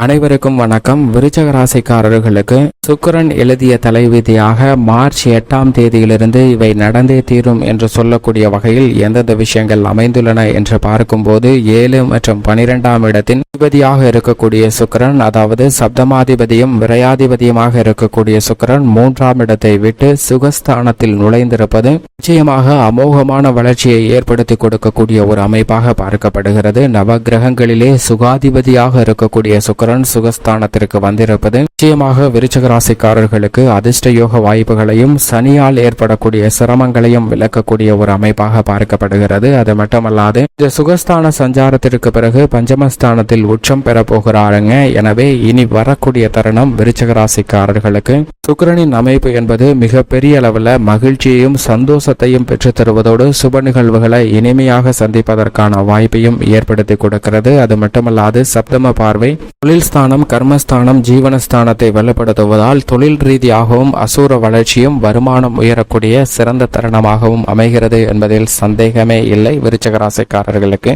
அனைவருக்கும் வணக்கம். விருச்சிக ராசிக்காரர்களுக்கு சுக்கிரன் எழுதிய தலைவிதியாக மார்ச் 8ஆம் தேதியிலிருந்து இவை நடந்தே தீரும் என்று சொல்லக்கூடிய வகையில் எந்தெந்த விஷயங்கள் அமைந்துள்ளன என்று பார்க்கும்போது 7 மற்றும் 12ஆம் இடத்தின் அதிபதியாக இருக்கக்கூடிய சுக்கிரன், அதாவது சப்தமாதிபதியும் விரையாதிபதியுமாக இருக்கக்கூடிய சுக்கிரன் 3ஆம் இடத்தை விட்டு சுகஸ்தானத்தில் நுழைந்திருப்பது நிச்சயமாக அமோகமான வளர்ச்சியை ஏற்படுத்தி கொடுக்கக்கூடிய ஒரு அமைப்பாக பார்க்கப்படுகிறது. நவகிரகங்களிலே சுகாதிபதியாக இருக்கக்கூடிய சுக்கிரன் சுகஸ்தானத்திற்கு வந்திருப்பது நிச்சயமாக விருச்சிக ராசிக்காரர்களுக்கு அதிர்ஷ்ட யோக வாய்ப்புகளையும் சனியால் ஏற்படக்கூடிய சிரமங்களையும் விளக்கக்கூடிய ஒரு அமைப்பாக பார்க்கப்படுகிறது. அது மட்டுமல்லாது இந்த சுகஸ்தான சஞ்சாரத்திற்கு பிறகு பஞ்சமஸ்தானத்தில் உச்சம் பெற போகிறாருங்க. எனவே இனி வரக்கூடிய தருணம் விருச்சிக ராசிக்காரர்களுக்கு சுக்கிரனின் அமைப்பு என்பது மிக பெரிய அளவில் மகிழ்ச்சியையும் சந்தோஷத்தையும் பெற்றுத் தருவதோடு சுப நிகழ்வுகளை இனிமையாக சந்திப்பதற்கான வாய்ப்பையும் ஏற்படுத்தி கொடுக்கிறது. அது மட்டுமல்லாது சப்தம பார்வை தொழில் ஸ்தானம், கர்மஸ்தானம், ஜீவனஸ்தானத்தை வலுப்படுத்துவதால் தொழில் ரீதியாகவும் அசூர வளர்ச்சியும் வருமானம் உயரக்கூடிய சிறந்த தருணமாகவும் அமைகிறது என்பதில் சந்தேகமே இல்லை. விருச்சிக ராசிக்காரர்களுக்கு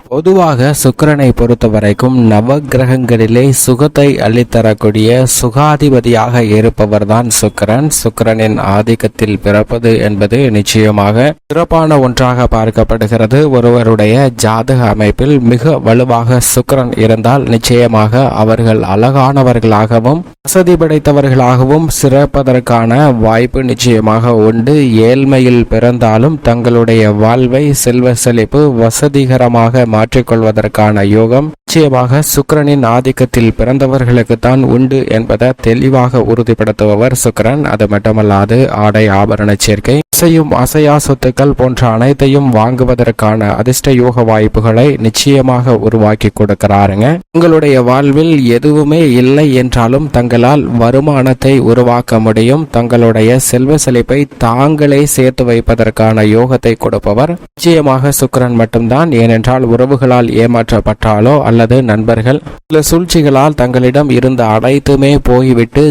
பொதுவாக சுக்கிரனை பொறுத்த வரைக்கும் நவகிரகங்களிலே சுகத்தை அள்ளித்தரக்கூடிய சுகாதிபதியாக இருப்பவர் தான் சுக்கிரன். சுக்கிரனின் ஆதிக்கத்தில் பிறப்பது என்பது நிச்சயமாக சிறப்பான ஒன்றாக பார்க்கப்படுகிறது. ஒருவருடைய ஜாதக அமைப்பில் மிக வலுவாக சுக்கிரன் இருந்தால் நிச்சயமாக அவர்கள் அழகானவர்களாகவும் வசதி படைத்தவர்களாகவும் சிறப்பதற்கான வாய்ப்பு நிச்சயமாக உண்டு. ஏழ்மையில் பிறந்தாலும் தங்களுடைய வாழ்வை செல்வ செழிப்பு வசதிகரமாக மாற்றிக்கொள்வதற்கான யோகம் நிச்சயமாக சுக்கிரனின் ஆதிக்கத்தில் பிறந்தவர்களுக்கு தான் உண்டு என்பதை தெளிவாக உறுதிப்படுத்துபவர் சுக்கிரன். அது மட்டுமல்லாது ஆடை ஆபரண சேர்க்கை, அசையும் அசையா சொத்துக்கள் போன்ற அனைத்தையும் வாங்குவதற்கான அதிர்ஷ்ட யோக வாய்ப்புகளை நிச்சயமாக உருவாக்கி கொடுக்கிறாருங்க. உங்களுடைய வாழ்வில் எதுவுமே இல்லை என்றாலும் தங்களால் வருமானத்தை உருவாக்க முடியும். தங்களுடைய செல்வ செழிப்பை தாங்களே சேர்த்து வைப்பதற்கான யோகத்தை கொடுப்பவர் நிச்சயமாக சுக்கிரன் மட்டும்தான். ஏனென்றால் உறவுகளால் ஏமாற்றப்பட்டாலோ அல்லது நண்பர்கள் சில சூழ்ச்சிகளால் தங்களிடம் இருந்த அனைத்துமே போய்விட்டு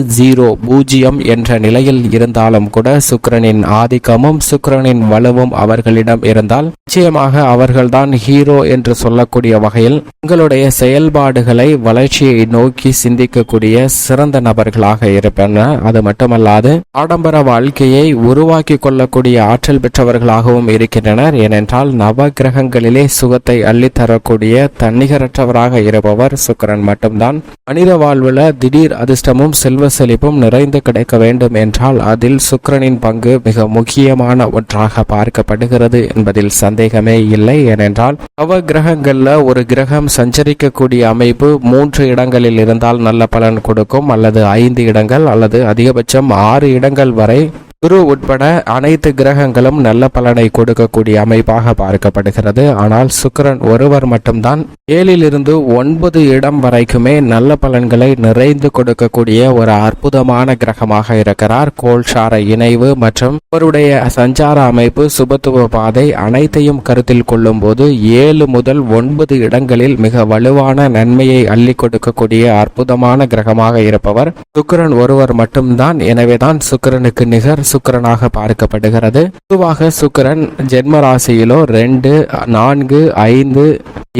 பூஜ்ஜியம் என்ற நிலையில் இருந்தாலும் கூட சுக்கிரனின் ஆதிக்கமும் சுக்கிரனின் வலுவும் அவர்களிடம் இருந்தால் நிச்சயமாக அவர்கள்தான் ஹீரோ என்று சொல்லக்கூடிய வகையில் உங்களுடைய செயல்பாடுகளை வளர்ச்சியை நோக்கி சிந்திக்கக்கூடிய சிறந்த நபர்களாக இருப்பனர். அது மட்டுமல்லாது ஆடம்பர வாழ்க்கையை உருவாக்கி கொள்ளக்கூடிய ஆற்றல் பெற்றவர்களாகவும் இருக்கின்றனர். ஏனென்றால் நவகிரகங்களிலே சுகத்தை அள்ளித்தரக்கூடிய தன்னிகரற்றவராக இருப்பவர் சுக்கிரன் மட்டும்தான். மனித வாழ்வுல திடீர் அதிர்ஷ்டமும் செல்வ செழிப்பும் நிறைந்து கிடைக்க வேண்டும் என்றால் அதில் சுக்கிரனின் பங்கு மிக முக்கியமான ஒன்றாக பார்க்கப்படுகிறது என்பதில் சந்தேகமே இல்லை. ஏனென்றால் நவ கிரகங்கள்ல ஒரு கிரகம் சஞ்சரிக்கக்கூடிய அமைப்பு 3 இடங்களில் இருந்தால் நல்ல பலன் கொடுக்கும், அல்லது 5 இடங்கள் அல்லது அதிகபட்சம் 6 இடங்கள் வரை குரு உட்பட அனைத்து கிரகங்களும் நல்ல பலனை கொடுக்கக்கூடிய அமைப்பாக பார்க்கப்படுகிறது. ஆனால் சுக்கிரன் ஒருவர் மட்டும்தான் 7 to 9 இடம் வரைக்குமே நல்ல பலன்களை நிறைந்து கொடுக்கக்கூடிய ஒரு அற்புதமான கிரகமாக இருக்கிறார். கோல்சார இணைவு மற்றும் அவருடைய சஞ்சார அமைப்பு, சுபத்துவ பாதை அனைத்தையும் கருத்தில் கொள்ளும் போது 7 முதல் 9 இடங்களில் மிக வலுவான நன்மையை அள்ளி கொடுக்கக்கூடிய அற்புதமான கிரகமாக இருப்பவர் சுக்கிரன் ஒருவர் மட்டும்தான். எனவேதான் சுக்கிரனுக்கு நிகர் சுக்கிரனாக பார்க்கப்படுகிறது. பொதுவாக சுக்கிரன் ஜென்ம ராசியிலோ 2, 4, 5,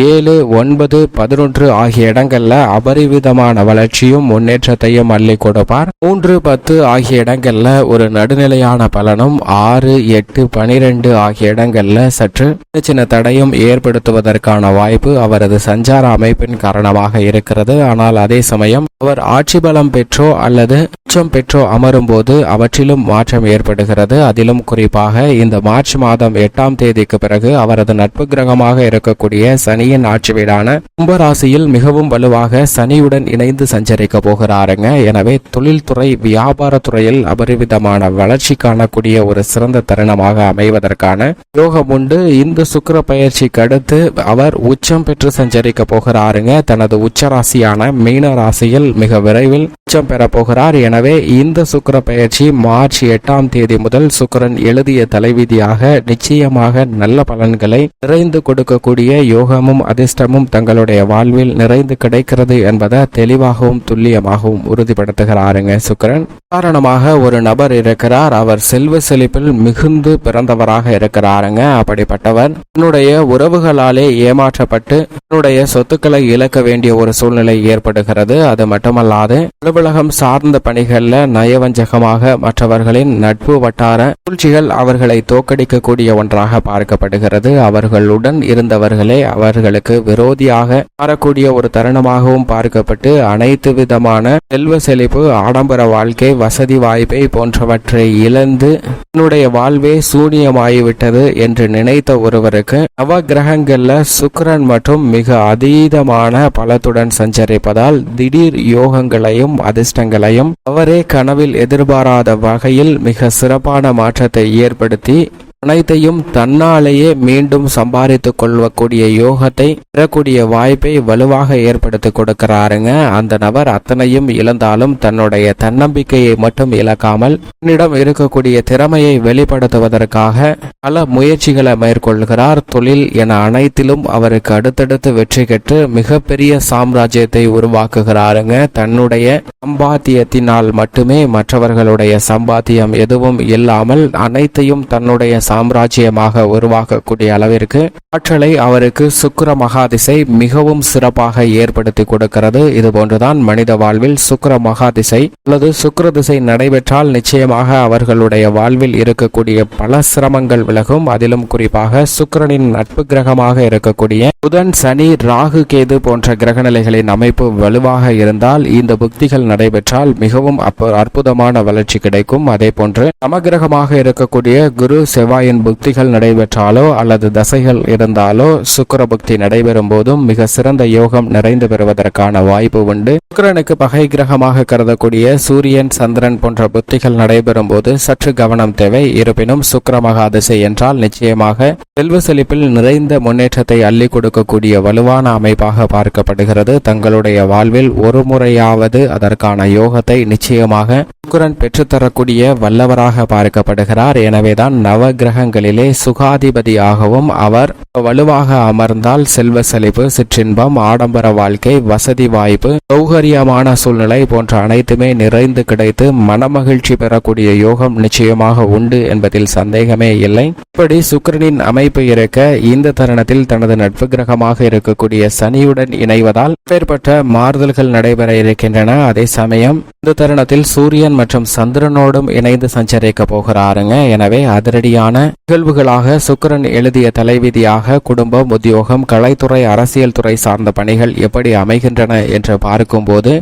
7, 9, 11 ஆகிய இடங்கள்ல அபரிவிதமான வளர்ச்சியும் முன்னேற்றத்தையும் அள்ளி கொடுப்பார். 3, 10 ஆகிய இடங்கள்ல ஒரு நடுநிலையான பலனும் 6, 8, 12 ஆகிய இடங்கள்ல சற்று சின்ன தடையும் ஏற்படுத்துவதற்கான வாய்ப்பு அவரது சஞ்சார அமைப்பின் காரணமாக இருக்கிறது. ஆனால் அதே சமயம் அவர் ஆட்சி பலம் பெற்றோ அல்லது உச்சம் பெற்றோ அமரும் போது அவற்றிலும் மாற்றம் ஏற்படுகிறது. அதிலும் குறிப்பாக இந்த மார்ச் மாதம் 8ஆம் தேதிக்கு பிறகு அவரது நட்பு கிரகமாக இருக்கக்கூடிய சனியின் ஆட்சி வீடான கும்பராசியில் மிகவும் வலுவாக சனியுடன் இணைந்து சஞ்சரிக்க போகிறாருங்க. எனவே தொழில்துறை, வியாபாரத்துறையில் அபரிவிதமான வளர்ச்சி காணக்கூடிய ஒரு சிறந்த தருணமாக அமைவதற்கான யோகம் உண்டு. இந்த சுக்கிர பயிற்சிக்கு அடுத்து அவர் உச்சம் பெற்று சஞ்சரிக்க போகிறாருங்க. தனது உச்ச ராசியான மீன ராசியில் மிக விரைவில் உச்சம் பெற போகிறார். எனவே இந்த சுக்கிர பயிற்சி மார்ச் 8ஆம் தேதி முதல் சுக்கிரன் எழுதிய தலைவிதியாக நிச்சயமாக நல்ல பலன்களை நிறைந்து கொடுக்கக்கூடிய யோகமும் யோகமும் அதிர்ஷ்டமும் தங்களுடைய வாழ்வில் நிறைந்து கிடைக்கிறது என்பதை தெளிவாகவும் துல்லியமாகவும் உறுதிப்படுத்துகிறாருங்க சுக்கிரன். காரணமாக ஒரு நபர் இருக்கிறார், அவர் செல்வ செழிப்பில் மிகுந்து பிறந்தவராக இருக்கிறாருங்க. அப்படிப்பட்டவர் தன்னுடைய உறவுகளாலே ஏமாற்றப்பட்டு தன்னுடைய சொத்துக்களை இழக்க வேண்டிய ஒரு சூழ்நிலை ஏற்படுகிறது. அது மட்டுமல்லாது அலுவலகம் சார்ந்த பணிகள்ல நயவஞ்சகமாக மற்றவர்களின் நட்பு வட்டார சூழ்ச்சிகள் அவர்களை தோற்கடிக்கக்கூடிய ஒன்றாக பார்க்கப்படுகிறது. அவர்களுடன் இருந்தவர்களே அவர்களுக்கு விரோதியாக மாறக்கூடிய ஒரு தருணமாகவும் பார்க்கப்பட்டு அனைத்து விதமான செல்வ செழிப்பு, ஆடம்பர வாழ்க்கை, வசதி வாய்ப்பை போன்றவற்றை இழந்து தன்னுடைய வாழ்வே சூனியமாகிவிட்டது என்று நினைத்த ஒருவருக்கு நவ கிரகங்கள்ல சுக்கிரன் மற்றும் மிக அதீதமான பலத்துடன் சஞ்சரிப்பதால் திடீர் யோகங்களையும் அதிர்ஷ்டங்களையும் அவரே கனவில் எதிர்பாராத வகையில் மிக சிறப்பான மாற்றத்தை ஏற்படுத்தி அனைத்தையும் தன்னாலேயே மீண்டும் சம்பாதித்துக் கொள்ளக்கூடிய யோகத்தை பெறக்கூடிய வாய்ப்பை வலுவாக ஏற்படுத்தி கொடுக்கிறாருங்க. அந்த நபர் அத்தனையும் இழந்தாலும் தன்னுடைய தன்னம்பிக்கையை மட்டும் இழக்காமல் தன்னிடம் இருக்கக்கூடிய திறமையை வெளிப்படுத்துவதற்காக பல முயற்சிகளை மேற்கொள்கிறார். தொழில் என அனைத்திலும் அவருக்கு அடுத்தடுத்து வெற்றி பெற்று மிகப்பெரிய சாம்ராஜ்யத்தை உருவாக்குகிறாருங்க. தன்னுடைய சம்பாத்தியத்தினால் மட்டுமே, மற்றவர்களுடைய சம்பாத்தியம் எதுவும் இல்லாமல் அனைத்தையும் தன்னுடைய சாம்ராஜ்யமாக உருவாக்கக்கூடிய அளவிற்கு ஆற்றலை அவருக்கு சுக்கிர மகாதிசை மிகவும் சிறப்பாக ஏற்படுத்தி கொடுக்கிறது. இது போன்றுதான் மனித வாழ்வில் சுக்கிர மகாதிசை அல்லது சுக்கிர திசை நடைபெற்றால் நிச்சயமாக அவர்களுடைய வாழ்வில் இருக்கக்கூடிய பல சிரமங்கள் விலகும். அதிலும் குறிப்பாக சுக்கிரனின் நட்பு கிரகமாக இருக்கக்கூடிய புதன், சனி, ராகு, கேது போன்ற கிரகநிலைகளின் அமைப்பு வலுவாக இருந்தால் இந்த புக்திகள் நடைபெற்றால் மிகவும் அற்புதமான வளர்ச்சி கிடைக்கும். அதே போன்று சமகிரகமாக இருக்கக்கூடிய குரு, செவ்வாயின் புக்திகள் நடைபெற்றாலோ அல்லது தசைகள் இருந்தாலோ சுக்கிர புக்தி நடைபெறும் போதும் மிக சிறந்த யோகம் நிறைந்து பெறுவதற்கான வாய்ப்பு உண்டு. சுக்கிரனுக்கு பகை கிரகமாக கருதக்கூடிய சூரியன், சந்திரன் போன்ற புக்திகள் நடைபெறும் போது சற்று கவனம் தேவை. இருப்பினும் சுக்கிர மகாதிசை என்றால் நிச்சயமாக செல்வ செழிப்பில் நிறைந்த முன்னேற்றத்தை அள்ளி கொடுக்கக்கூடிய வலுவான அமைப்பாக பார்க்கப்படுகிறது. தங்களுடைய வாழ்வில் ஒரு முறையாவது அதற்கான யோகத்தை நிச்சயமாக சுக்கிரன் பெற்றுத்தரக்கூடிய வல்லவராக பார்க்கப்படுகிறார். எனவேதான் நவ கிரகங்களிலே சுகாதிபதியாகவும் அவர் வலுவாக அமர்ந்தால் செல்வ செழிப்பு, சிற்றின்பம், ஆடம்பர வாழ்க்கை, வசதி வாய்ப்பு, சௌகரியமான சூழ்நிலை போன்ற அனைத்துமே நிறைந்து கிடைத்து மனமகிழ்ச்சி பெறக்கூடிய யோகம் நிச்சயமாக உண்டு என்பதில் சந்தேகமே இல்லை. இப்படி சுக்கிரனின் அமைப்பு இருக்க இந்த தருணத்தில் தனது நட்பு கிரகமாக இருக்கக்கூடிய சனியுடன் இணைவதால் ஏற்பட்ட மாறுதல்கள் நடைபெற இருக்கின்றன. அதே சமயம் இந்த தருணத்தில் சூரியன் மற்றும் சந்திரனோடும் இணைந்து சஞ்சரிக்க போகிறாருங்க. எனவே அதிரடியான நிகழ்வுகளாக சுக்கிரன் எழுதிய தலைவிதியாக குடும்பம், உத்தியோகம், கலைத்துறை, அரசியல் துறை சார்ந்த பணிகள் எப்படி அமைகின்றன என்று பார்க்கும்போது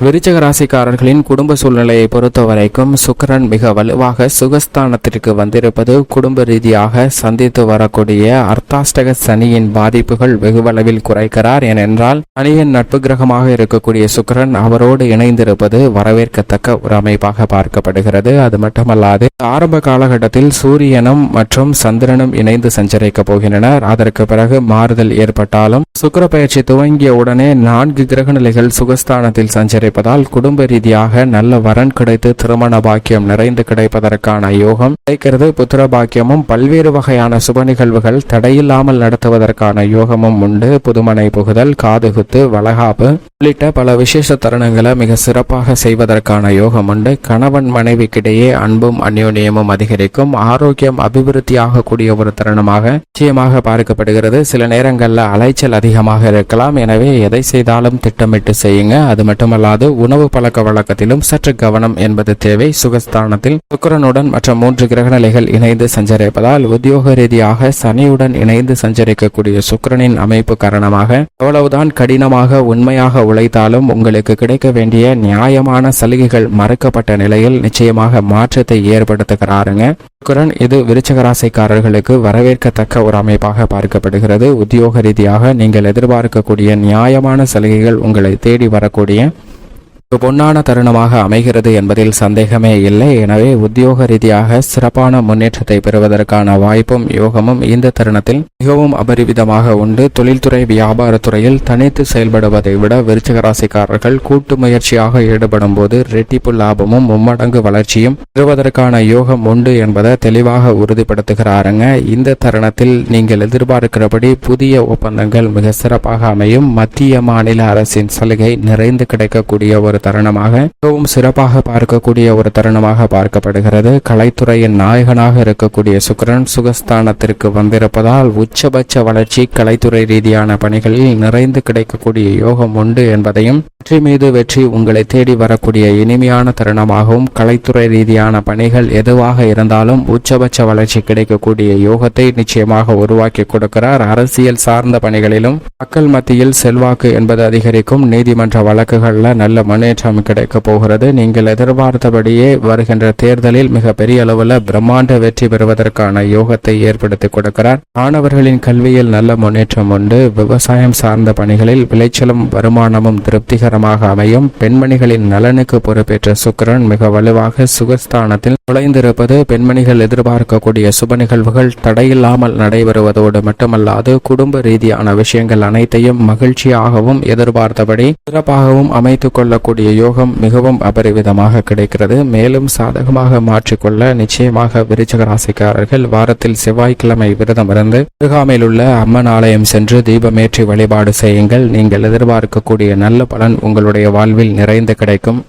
விருச்சிக ராசிக்காரர்களின் குடும்ப சூழ்நிலையை பொறுத்த வரைக்கும் சுக்கிரன் மிக வலுவாக சுகஸ்தானத்திற்கு வந்திருப்பது குடும்ப ரீதியாக சந்தித்து வரக்கூடிய அர்த்தாஷ்டக சனியின் பாதிப்புகள் வெகுவளவில் குறைக்கிறார். ஏனென்றால் சனியின் நட்பு கிரகமாக இருக்கக்கூடிய சுக்கிரன் அவரோடு இணைந்திருப்பது வரவேற்கத்தக்க ஒரு அமைப்பாக பார்க்கப்படுகிறது. அது மட்டுமல்லாது ஆரம்ப காலகட்டத்தில் சூரியனும் மற்றும் சந்திரனும் இணைந்து சஞ்சரிக்க போகின்றனர். அதற்கு பிறகு மாறுதல் ஏற்பட்டாலும் சுக்கிர பயிற்சி துவங்கிய உடனே 4 கிரக நிலைகள் சுகஸ்தானத்தில் சஞ்சரிப்பதால் குடும்ப ரீதியாக நல்ல வரன் கிடைத்து திருமண பாக்கியம் நிறைந்து கிடைப்பதற்கான யோகம் கிடைக்கிறது. புத்திர பாக்கியமும் பல்வேறு வகையான சுப நிகழ்வுகள் தடையில்லாமல் நடத்துவதற்கான யோகமும் உண்டு. புதுமனை புகுதல், காதுகுத்து, வளகாப்பு உள்ளிட்ட பல விசேஷ தருணங்களை மிக சிறப்பாக செய்வதற்கான யோகம் உண்டு. கணவன் மனைவிக்கிடையே அன்பும் அந்யோன்யமும் அதிகரிக்கும். ஆரோக்கியம் அபிவிருத்தியாக கூடிய ஒரு தருணமாக நிச்சயமாக பார்க்கப்படுகிறது. சில நேரங்களில் அலைச்சல் அதிகமாக இருக்கலாம். எனவே எதை செய்தாலும் திட்டமிட்டு செய்யுங்க. அது மட்டுமல்லாது உணவு பழக்க வழக்கத்திலும் சற்று கவனம் என்பது தேவை. சுகஸ்தானத்தில் சுக்கிரனுடன் மற்ற 3 கிரகநிலைகள் இணைந்து சஞ்சரிப்பதால் உத்தியோக ரீதியாக சனியுடன் இணைந்து சஞ்சரிக்கக்கூடிய சுக்கிரனின் அமைப்பு காரணமாக எவ்வளவுதான் கடினமாக உண்மையாக உழைத்தாலும் உங்களுக்கு கிடைக்க வேண்டிய நியாயமான சலுகைகள் மறுக்கப்பட்ட நிலையில் நிச்சயமாக மாற்றத்தை ஏற்படுத்துகிறாருங்க சுக்கிரன். இது விருச்சிக ராசிக்காரர்களுக்கு வரவேற்கத்தக்க ஒரு அமைப்பாக பார்க்கப்படுகிறது. உத்தியோக ரீதியாக நீங்கள் எதிர்பார்க்கக்கூடிய நியாயமான சலுகைகள் உங்களை தேடி வரக்கூடிய ஒரு பொன்னான தருணமாக அமைகிறது என்பதில் சந்தேகமே இல்லை. எனவே உத்தியோக ரீதியாக சிறப்பான முன்னேற்றத்தை பெறுவதற்கான வாய்ப்பும் யோகமும் இந்த தருணத்தில் மிகவும் அபரிவிதமாக உண்டு. தொழில்துறை வியாபாரத்துறையில் தனித்து செயல்படுவதை விட விருச்சிக ராசிக்காரர்கள் கூட்டு முயற்சியாக ஈடுபடும் போது ரெட்டிப்பு லாபமும் மும்மடங்கு வளர்ச்சியும் பெறுவதற்கான யோகம் உண்டு என்பதை தெளிவாக உறுதிப்படுத்துகிறாருங்க. இந்த தருணத்தில் நீங்கள் எதிர்பார்க்கிறபடி புதிய ஒப்பந்தங்கள் மிக சிறப்பாக அமையும். மத்திய மாநில அரசின் சலுகை நிறைந்து கிடைக்கக்கூடிய ஒரு தருணமாக மிகவும் சிறப்பாக பார்க்கக்கூடிய ஒரு தருணமாக பார்க்கப்படுகிறது. கலைத்துறையின் நாயகனாக இருக்கக்கூடிய சுக்கிரன் சுகஸ்தானத்திற்கு வந்திருப்பதால் உச்சபட்ச வளர்ச்சி கலைத்துறை ரீதியான பணிகளில் நிறைந்து கிடைக்கக்கூடிய யோகம் உண்டு என்பதையும் வெற்றி மீது வெற்றி உங்களை தேடி வரக்கூடிய இனிமையான தருணமாகவும் கலைத்துறை ரீதியான பணிகள் எதுவாக இருந்தாலும் உச்சபட்ச வளர்ச்சி கிடைக்கக்கூடிய யோகத்தை நிச்சயமாக உருவாக்கி கொடுக்கிறார். அரசியல் சார்ந்த பணிகளிலும் மக்கள் மத்தியில் செல்வாக்கு என்பது அதிகரிக்கும். நீதிமன்ற வழக்குகளில் நல்ல முன்னேற்றம் கிடைக்க போகிறது. நீங்கள் எதிர்பார்த்தபடியே வருகின்ற தேர்தலில் மிக பெரிய அளவில் பிரம்மாண்ட வெற்றி பெறுவதற்கான யோகத்தை ஏற்படுத்தி கொடுக்கிறார். மாணவர்களின் கல்வியில் நல்ல முன்னேற்றம் உண்டு. விவசாயம் சார்ந்த பணிகளில் விளைச்சலும் வருமானமும் திருப்திகரமாக அமையும். பெண்மணிகளின் நலனுக்கு பொறுப்பேற்ற சுக்கிரன் மிக வலுவாக சுகஸ்தானத்தில் நுழைந்திருப்பது பெண்மணிகள் எதிர்பார்க்கக்கூடிய சுப நிகழ்வுகள் தடையில்லாமல் நடைபெறுவதோடு மட்டுமல்லாது குடும்ப ரீதியான விஷயங்கள் அனைத்தையும் மகிழ்ச்சியாகவும் எதிர்பார்த்தபடி சிறப்பாகவும் அமைத்துக் கொள்ளக்கூடிய யோகம் மிகவும் அபரிவிதமாக கிடைக்கிறது. மேலும் சாதகமாக மாற்றிக்கொள்ள நிச்சயமாக விருச்சிக ராசிக்காரர்கள் வாரத்தில் செவ்வாய்க்கிழமை விரதம் இருந்து அருகாமையில் உள்ள அம்மன் ஆலயம் சென்று தீபமேற்றி வழிபாடு செய்யுங்கள். நீங்கள் எதிர்பார்க்கக்கூடிய நல்ல பலன் உங்களுடைய வாழ்வில் நிறைந்து கிடைக்கும்.